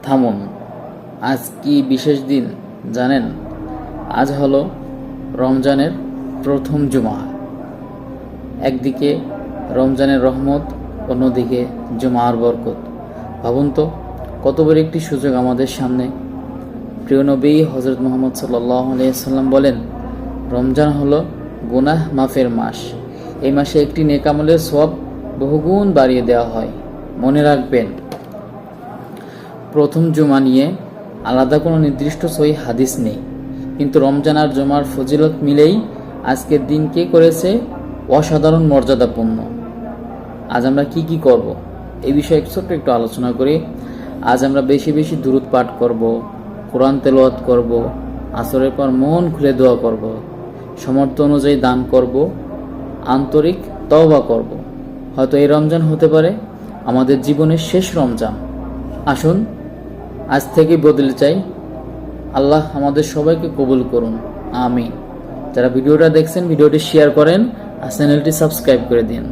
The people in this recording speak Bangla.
থামুন, আজ কি বিশেষ দিন জানেন? আজ হলো রমজানের প্রথম জুমা। একদিকে রমজানের রহমত, অন্যদিকে জুমার বরকত। ভাবুন তো, কত বড় একটি সুযোগ আমাদের সামনে। প্রিয় নবী হযরত মুহাম্মদ সাল্লাল্লাহু আলাইহি ওয়াসাল্লাম বলেন, রমজান হলো গুনাহ মাফের মাস। এই মাসে একটি নেক আমলের সওয়াব বহুগুণ বাড়িয়ে দেওয়া হয়। মনে রাখবেন, প্রথম জুমা নিয়ে আলাদা কোনো নির্দিষ্ট সহিহ হাদিস নেই, কিন্তু রমজান আর জুমার ফজিলত মিলেই আজকের দিনকে করেছে অসাধারণ মর্যাদাপূর্ণ। আজ আমরা কি করব এই বিষয়ে ছোট্ট একটু আলোচনা করি। আজ আমরা বেশি বেশি দুরূদ পাঠ করব, কোরআন তেলাওয়াত করব, আসরের পর মন খুলে দোয়া করব, সামর্থ্য অনুযায়ী দান করব, আন্তরিক তওবা করব। হয়তো এই রমজান হতে পারে আমাদের জীবনের শেষ রমজান। আসুন আজ থেকে বদলে চাই। আল্লাহ আমাদের সবাইকে কবুল করুন, আমিন। যারা ভিডিওটা দেখছেন, ভিডিওটি শেয়ার করেন আর চ্যানেলটি সাবস্ক্রাইব করে দিন।